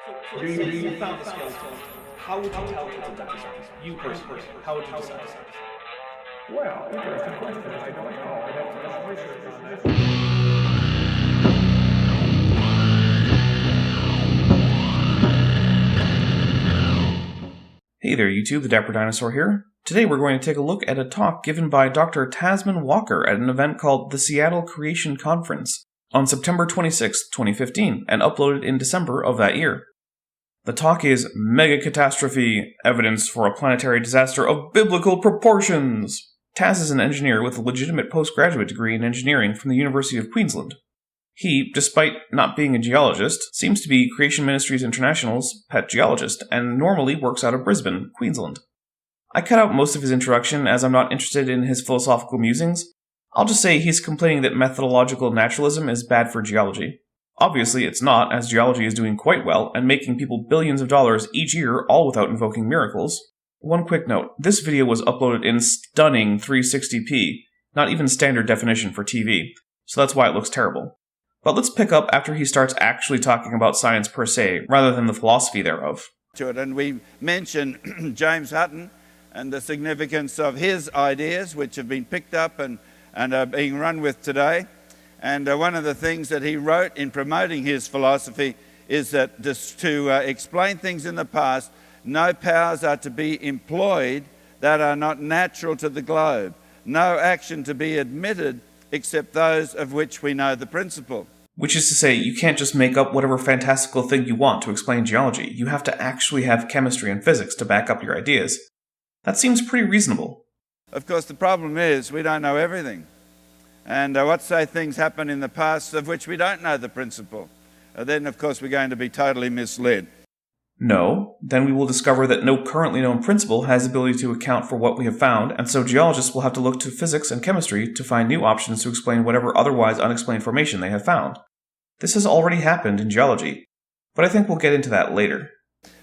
So let's say you found the skeleton. How would you tell it's a dinosaur? You personally, how would you decide? Well, interesting question. I don't know. I'd have to do some research on that. Hey there YouTube, the Dapper Dinosaur here. Today we're going to take a look at a talk given by Dr. Tasman Walker at an event called the Seattle Creation Conference on September 26, 2015, and uploaded in December of that year. The talk is Mega Catastrophe, Evidence for a Planetary Disaster of Biblical Proportions. Taz is an engineer with a legitimate postgraduate degree in engineering from the University of Queensland. He, despite not being a geologist, seems to be Creation Ministries International's pet geologist, and normally works out of Brisbane, Queensland. I cut out most of his introduction as I'm not interested in his philosophical musings. I'll just say he's complaining that methodological naturalism is bad for geology. Obviously it's not, as geology is doing quite well and making people billions of dollars each year, all without invoking miracles. One quick note, this video was uploaded in stunning 360p, not even standard definition for TV, so that's why it looks terrible. But let's pick up after he starts actually talking about science per se, rather than the philosophy thereof. And we mentioned James Hutton and the significance of his ideas, which have been picked up and are being run with today. And one of the things that he wrote in promoting his philosophy is that to explain things in the past, no powers are to be employed that are not natural to the globe, no action to be admitted except those of which we know the principle. Which is to say, you can't just make up whatever fantastical thing you want to explain geology. You have to actually have chemistry and physics to back up your ideas. That seems pretty reasonable. Of course, the problem is we don't know everything. And what say things happen in the past of which we don't know the principle? Then, of course, we're going to be totally misled. No, then we will discover that no currently known principle has the ability to account for what we have found, and so geologists will have to look to physics and chemistry to find new options to explain whatever otherwise unexplained formation they have found. This has already happened in geology, but I think we'll get into that later.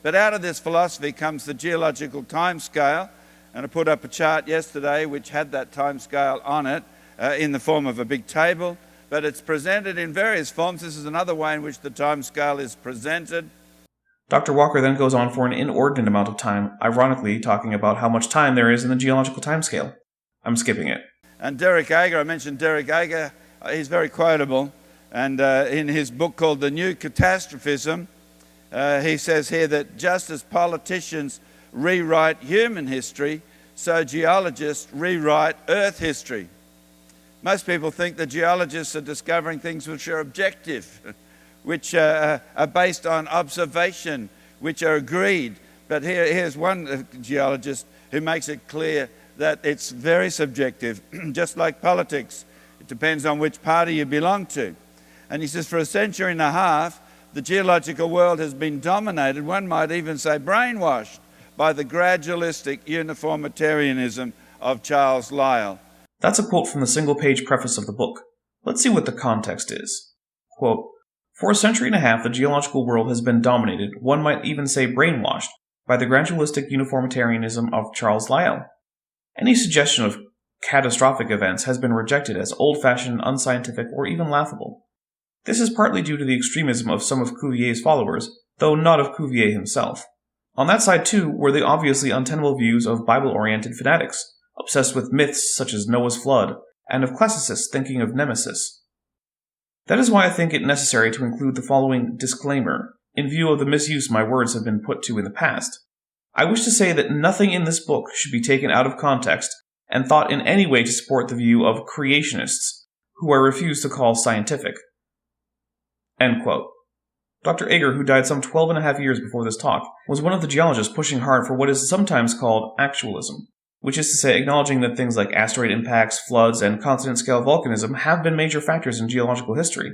But out of this philosophy comes the geological timescale, and I put up a chart yesterday which had that timescale on it in the form of a big table, but it's presented in various forms. This is another way in which the timescale is presented. Dr. Walker then goes on for an inordinate amount of time, ironically talking about how much time there is in the geological timescale. I'm skipping it. And Derek Ager, I mentioned Derek Ager, he's very quotable, and in his book called The New Catastrophism, he says here that just as politicians rewrite human history, so geologists rewrite Earth history. Most people think that geologists are discovering things which are objective, which are based on observation, which are agreed. But here's one geologist who makes it clear that it's very subjective, just like politics. It depends on which party you belong to. And he says for a century and a half, the geological world has been dominated, one might even say brainwashed, by the gradualistic uniformitarianism of Charles Lyell. That's a quote from the single-page preface of the book. Let's see what the context is. Quote, "For a century and a half, the geological world has been dominated, one might even say brainwashed, by the gradualistic uniformitarianism of Charles Lyell. Any suggestion of catastrophic events has been rejected as old-fashioned, unscientific, or even laughable. This is partly due to the extremism of some of Cuvier's followers, though not of Cuvier himself. On that side, too, were the obviously untenable views of Bible-oriented fanatics, obsessed with myths such as Noah's flood, and of classicists thinking of Nemesis. That is why I think it necessary to include the following disclaimer, in view of the misuse my words have been put to in the past. I wish to say that nothing in this book should be taken out of context and thought in any way to support the view of creationists, who I refuse to call scientific." End quote. Dr. Ager, who died some 12 and a half years before this talk, was one of the geologists pushing hard for what is sometimes called actualism, which is to say acknowledging that things like asteroid impacts, floods, and continent-scale volcanism have been major factors in geological history.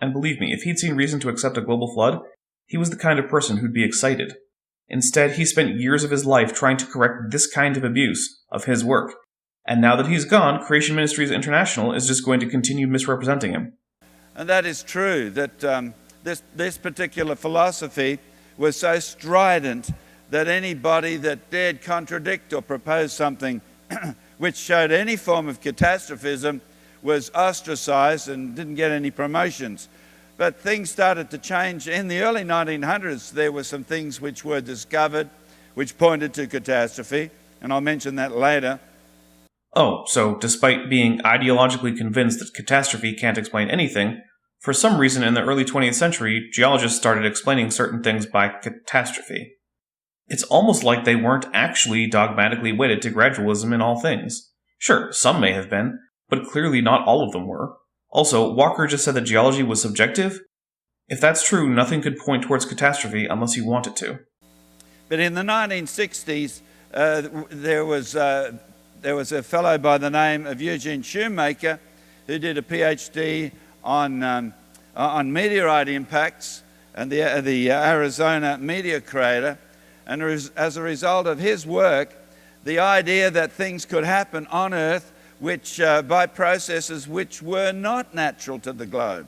And believe me, if he'd seen reason to accept a global flood, he was the kind of person who'd be excited. Instead, he spent years of his life trying to correct this kind of abuse of his work. And now that he's gone, Creation Ministries International is just going to continue misrepresenting him. And that is true, that this particular philosophy was so strident that anybody that dared contradict or propose something which showed any form of catastrophism was ostracized and didn't get any promotions. But things started to change. In the early 1900s, there were some things which were discovered which pointed to catastrophe, and I'll mention that later. Oh, so despite being ideologically convinced that catastrophe can't explain anything, for some reason in the early 20th century, geologists started explaining certain things by catastrophe. It's almost like they weren't actually dogmatically wedded to gradualism in all things. Sure, some may have been, but clearly not all of them were. Also, Walker just said that geology was subjective. If that's true, nothing could point towards catastrophe unless you want it to. But in the 1960s, there was a fellow by the name of Eugene Shoemaker who did a PhD on meteorite impacts and the Arizona meteor crater. And as a result of his work, the idea that things could happen on Earth which by processes which were not natural to the globe,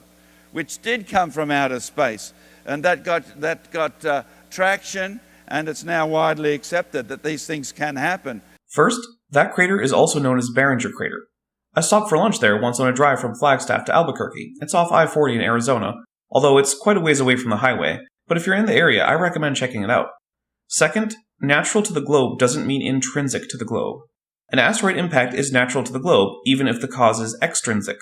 which did come from outer space, and that got traction, and it's now widely accepted that these things can happen. First, that crater is also known as Barringer Crater. I stopped for lunch there once on a drive from Flagstaff to Albuquerque. It's off I-40 in Arizona, although it's quite a ways away from the highway, but if you're in the area, I recommend checking it out. Second, natural to the globe doesn't mean intrinsic to the globe. An asteroid impact is natural to the globe, even if the cause is extrinsic.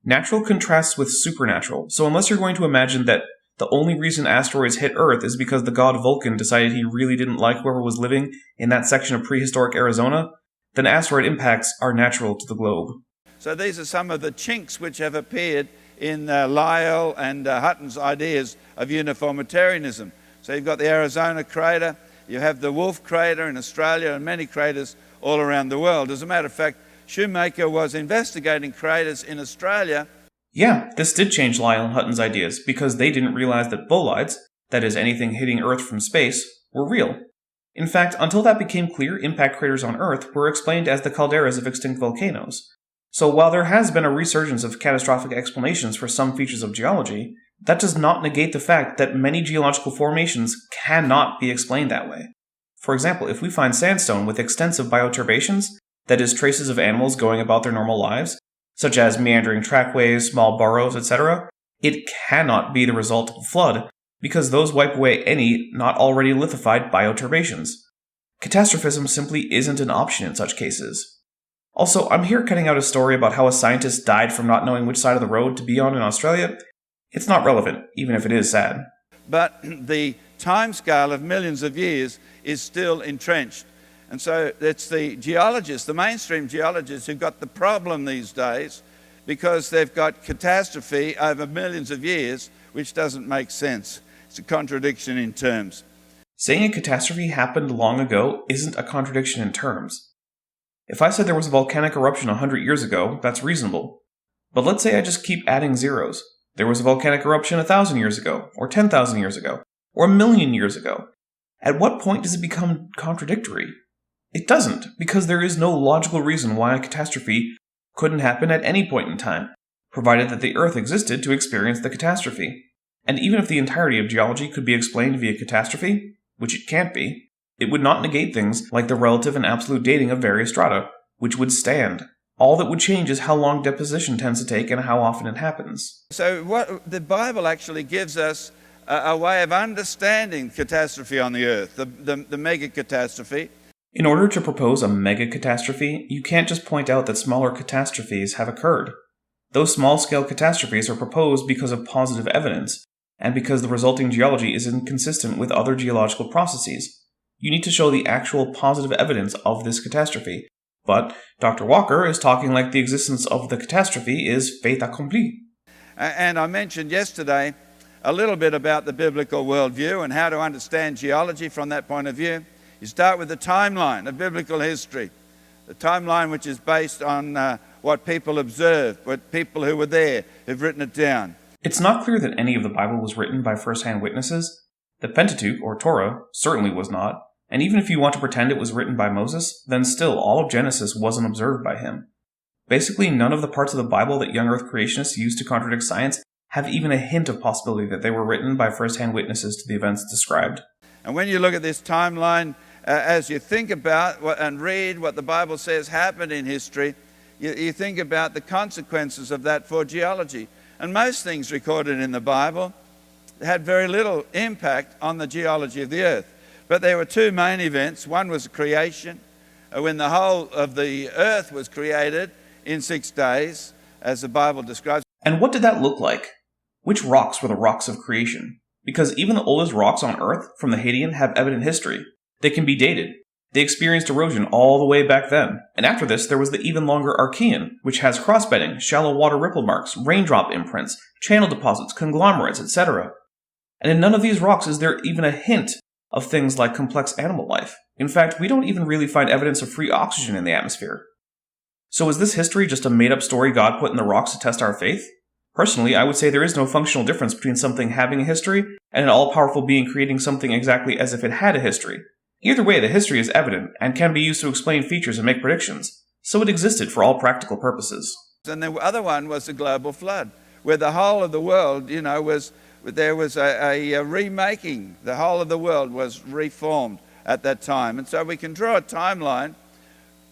Natural contrasts with supernatural, so unless you're going to imagine that the only reason asteroids hit Earth is because the god Vulcan decided he really didn't like whoever was living in that section of prehistoric Arizona, then asteroid impacts are natural to the globe. So these are some of the chinks which have appeared in Lyell and Hutton's ideas of uniformitarianism. So you've got the Arizona crater, you have the Wolf crater in Australia, and many craters all around the world. As a matter of fact, Shoemaker was investigating craters in Australia. Yeah, this did change Lyell and Hutton's ideas, because they didn't realize that bolides, that is, anything hitting Earth from space, were real. In fact, until that became clear, impact craters on Earth were explained as the calderas of extinct volcanoes. So while there has been a resurgence of catastrophic explanations for some features of geology, that does not negate the fact that many geological formations cannot be explained that way. For example, if we find sandstone with extensive bioturbations, that is, traces of animals going about their normal lives, such as meandering trackways, small burrows, etc., it cannot be the result of a flood, because those wipe away any not already lithified bioturbations. Catastrophism simply isn't an option in such cases. Also, I'm here cutting out a story about how a scientist died from not knowing which side of the road to be on in Australia. It's not relevant, even if it is sad. But the timescale of millions of years is still entrenched. And so it's the geologists, the mainstream geologists, who've got the problem these days because they've got catastrophe over millions of years, which doesn't make sense. It's a contradiction in terms. Saying a catastrophe happened long ago isn't a contradiction in terms. If I said there was a volcanic eruption 100 years ago, that's reasonable. But let's say I just keep adding zeros. There was a volcanic eruption 1,000 years ago, or 10,000 years ago, or 1,000,000 years ago. At what point does it become contradictory? It doesn't, because there is no logical reason why a catastrophe couldn't happen at any point in time, provided that the Earth existed to experience the catastrophe. And even if the entirety of geology could be explained via catastrophe, which it can't be, it would not negate things like the relative and absolute dating of various strata, which would stand. All that would change is how long deposition tends to take and how often it happens. So what the Bible actually gives us a way of understanding catastrophe on the Earth, the mega catastrophe. In order to propose a mega catastrophe, you can't just point out that smaller catastrophes have occurred. Those small-scale catastrophes are proposed because of positive evidence, and because the resulting geology is inconsistent with other geological processes. You need to show the actual positive evidence of this catastrophe. But Dr. Walker is talking like the existence of the catastrophe is fait accompli. And I mentioned yesterday a little bit about the biblical worldview and how to understand geology from that point of view. You start with the timeline of biblical history, the timeline which is based on what people observed, what people who were there have written it down. It's not clear that any of the Bible was written by first-hand witnesses. The Pentateuch, or Torah, certainly was not. And even if you want to pretend it was written by Moses, then still all of Genesis wasn't observed by him. Basically, none of the parts of the Bible that young Earth creationists use to contradict science have even a hint of possibility that they were written by first-hand witnesses to the events described. And when you look at this timeline, as you think about and read what the Bible says happened in history, you think about the consequences of that for geology. And most things recorded in the Bible had very little impact on the geology of the earth. But there were two main events. One was creation, when the whole of the earth was created in 6 days, as the Bible describes. And what did that look like? Which rocks were the rocks of creation? Because even the oldest rocks on Earth, from the Hadean, have evident history. They can be dated. They experienced erosion all the way back then. And after this, there was the even longer Archean, which has crossbedding, shallow water ripple marks, raindrop imprints, channel deposits, conglomerates, etc. And in none of these rocks is there even a hint of things like complex animal life. In fact, we don't even really find evidence of free oxygen in the atmosphere. So is this history just a made-up story God put in the rocks to test our faith? Personally, I would say there is no functional difference between something having a history and an all-powerful being creating something exactly as if it had a history. Either way, the history is evident and can be used to explain features and make predictions, so it existed for all practical purposes. And the other one was the global flood, where the whole of the world, there was a remaking. The whole of the world was reformed at that time. And so we can draw a timeline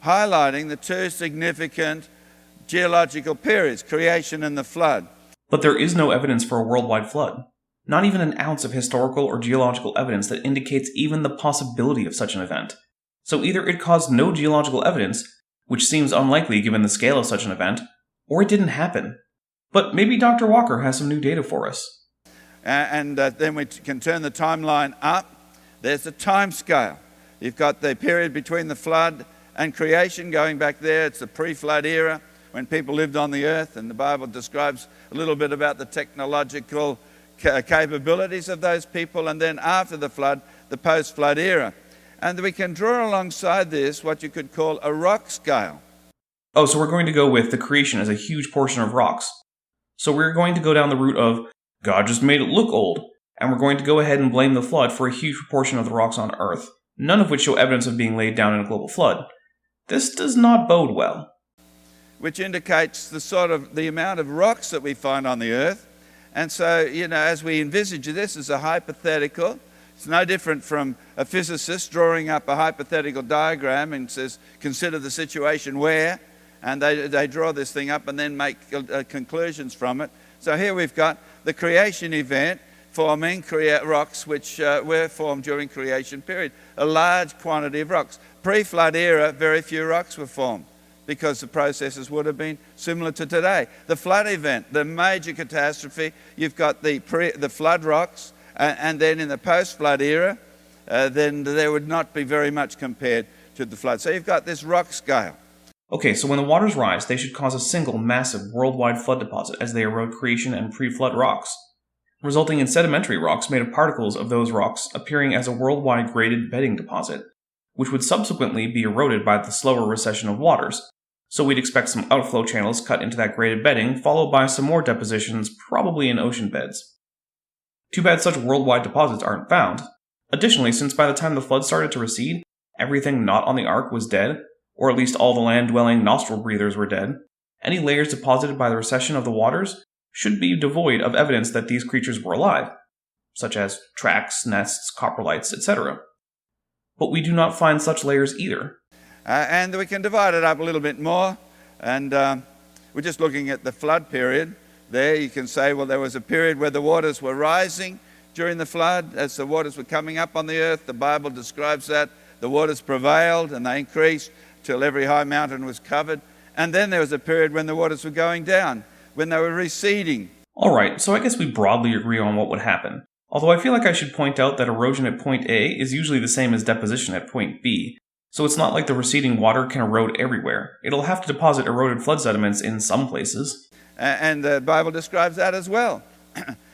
highlighting the two significant geological periods, creation and the flood. But there is no evidence for a worldwide flood. Not even an ounce of historical or geological evidence that indicates even the possibility of such an event. So either it caused no geological evidence, which seems unlikely given the scale of such an event, or it didn't happen. But maybe Dr. Walker has some new data for us. And then we can turn the timeline up. There's the time scale. You've got the period between the flood and creation going back there. It's the pre-flood era when people lived on the earth, and the Bible describes a little bit about the technological capabilities of those people. And then after the flood, the post-flood era. And we can draw alongside this what you could call a rock scale. Oh, so we're going to go with the creation as a huge portion of rocks. So we're going to go down the route of God just made it look old, and we're going to go ahead and blame the flood for a huge proportion of the rocks on Earth, none of which show evidence of being laid down in a global flood. This does not bode well. Which indicates the amount of rocks that we find on the Earth. And so, as we envisage this as a hypothetical, it's no different from a physicist drawing up a hypothetical diagram and says, consider the situation where, and they draw this thing up and then make conclusions from it. So here we've got the creation event forming rocks which were formed during creation period. A large quantity of rocks. Pre-flood era, very few rocks were formed because the processes would have been similar to today. The flood event, the major catastrophe, you've got the flood rocks, and then in the post-flood era, then there would not be very much compared to the flood. So you've got this rock scale. Okay, so when the waters rise, they should cause a single massive worldwide flood deposit as they erode creation and pre-flood rocks, resulting in sedimentary rocks made of particles of those rocks appearing as a worldwide graded bedding deposit, which would subsequently be eroded by the slower recession of waters. So we'd expect some outflow channels cut into that graded bedding, followed by some more depositions, probably in ocean beds. Too bad such worldwide deposits aren't found. Additionally, since by the time the flood started to recede, everything not on the ark was dead, or at least all the land-dwelling nostril breathers were dead, any layers deposited by the recession of the waters should be devoid of evidence that these creatures were alive, such as tracks, nests, coprolites, etc. But we do not find such layers either. And we can divide it up a little bit more, and we're just looking at the flood period. There you can say, well, there was a period where the waters were rising during the flood. As the waters were coming up on the earth, the Bible describes that. The waters prevailed and they increased till every high mountain was covered. And then there was a period when the waters were going down, when they were receding. Alright, so I guess we broadly agree on what would happen. Although I feel like I should point out that erosion at point A is usually the same as deposition at point B, so it's not like the receding water can erode everywhere. It'll have to deposit eroded flood sediments in some places. And the Bible describes that as well.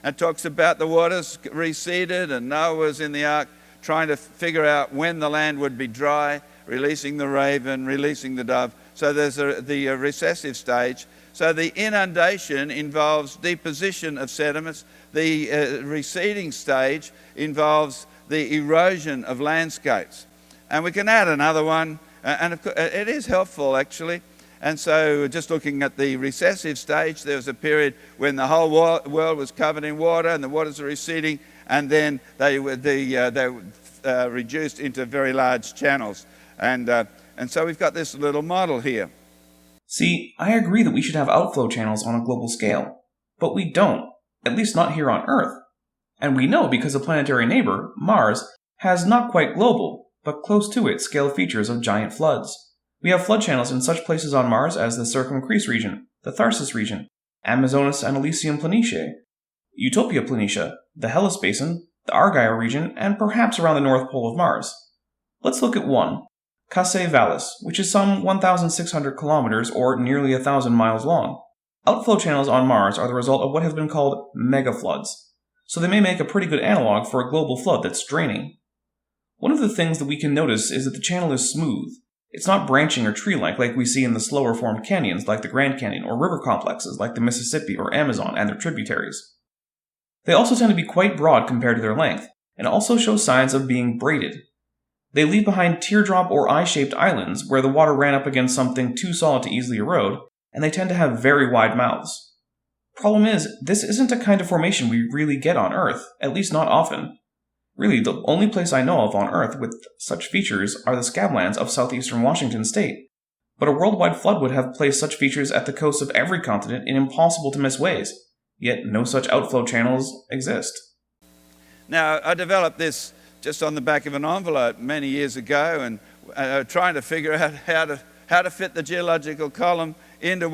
It talks about the waters receded and Noah was in the ark trying to figure out when the land would be dry, releasing the raven, releasing the dove. So there's the recessive stage. So the inundation involves deposition of sediments. The receding stage involves the erosion of landscapes. And we can add another one, and of course, it is helpful actually. And so just looking at the recessive stage, there was a period when the whole world was covered in water and the waters were receding, and then they were reduced into very large channels. And so we've got this little model here. See, I agree that we should have outflow channels on a global scale. But we don't, at least not here on Earth. And we know because a planetary neighbor, Mars, has not quite global, but close to it scale features of giant floods. We have flood channels in such places on Mars as the Circumcrease region, the Tharsis region, Amazonas and Elysium Planitia, Utopia Planitia, the Hellas Basin, the Argyll region, and perhaps around the North Pole of Mars. Let's look at one, Cassae Vallis, which is some 1,600 kilometers or nearly 1,000 miles long. Outflow channels on Mars are the result of what has been called megafloods, so they may make a pretty good analog for a global flood that's draining. One of the things that we can notice is that the channel is smooth. It's not branching or tree-like we see in the slower formed canyons like the Grand Canyon or river complexes like the Mississippi or Amazon and their tributaries. They also tend to be quite broad compared to their length, and also show signs of being braided. They leave behind teardrop or eye-shaped islands where the water ran up against something too solid to easily erode, and they tend to have very wide mouths. Problem is, this isn't a kind of formation we really get on Earth, at least not often. Really, the only place I know of on Earth with such features are the scablands of southeastern Washington state. But a worldwide flood would have placed such features at the coast of every continent in impossible-to-miss ways, yet no such outflow channels exist. Now, I developed this just on the back of an envelope many years ago, and trying to figure out how to fit the geological column into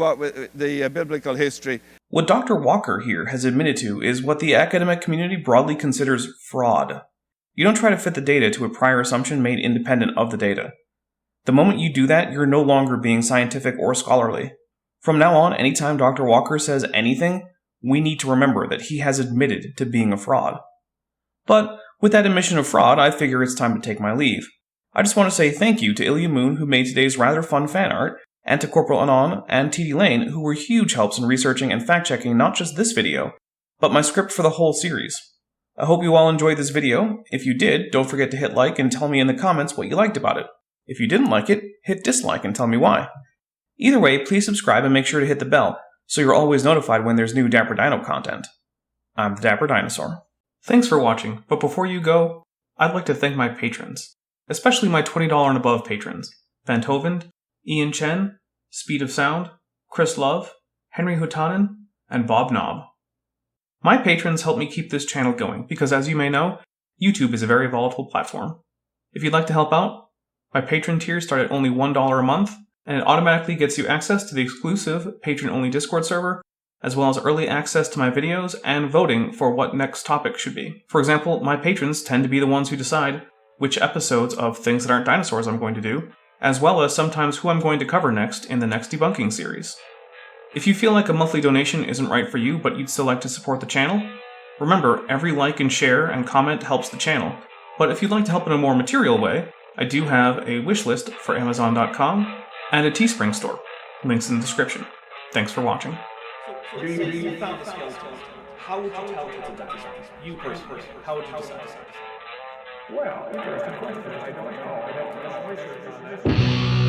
the biblical history. What Dr. Walker here has admitted to is what the academic community broadly considers fraud. You don't try to fit the data to a prior assumption made independent of the data. The moment you do that, you're no longer being scientific or scholarly. From now on, anytime Dr. Walker says anything, we need to remember that he has admitted to being a fraud. But with that admission of fraud, I figure it's time to take my leave. I just want to say thank you to Ilya Moon, who made today's rather fun fan art, and to Corporal Anon and TD Lane, who were huge helps in researching and fact-checking not just this video, but my script for the whole series. I hope you all enjoyed this video. If you did, don't forget to hit like and tell me in the comments what you liked about it. If you didn't like it, hit dislike and tell me why. Either way, please subscribe and make sure to hit the bell, so you're always notified when there's new Dapper Dino content. I'm the Dapper Dinosaur. Thanks for watching, but before you go, I'd like to thank my patrons, especially my $20 and above patrons, Van Tovend, Ian Chen, Speed of Sound, Chris Love, Henry Hutanen, and Bob Knob. My patrons help me keep this channel going because, as you may know, YouTube is a very volatile platform. If you'd like to help out, my patron tiers start at only $1 a month, and it automatically gets you access to the exclusive patron-only Discord server, as well as early access to my videos and voting for what next topic should be. For example, my patrons tend to be the ones who decide which episodes of Things That Aren't Dinosaurs I'm going to do, as well as sometimes who I'm going to cover next in the next debunking series. If you feel like a monthly donation isn't right for you, but you'd still like to support the channel, remember, every like and share and comment helps the channel. But if you'd like to help in a more material way, I do have a wish list for Amazon.com and a Teespring store. Links in the description. Thanks for watching. So let's say you found the skeleton. How would you tell it's a dinosaur? You personally, how would you decide? Well, interesting question. I don't know. I'd have to do some research on that.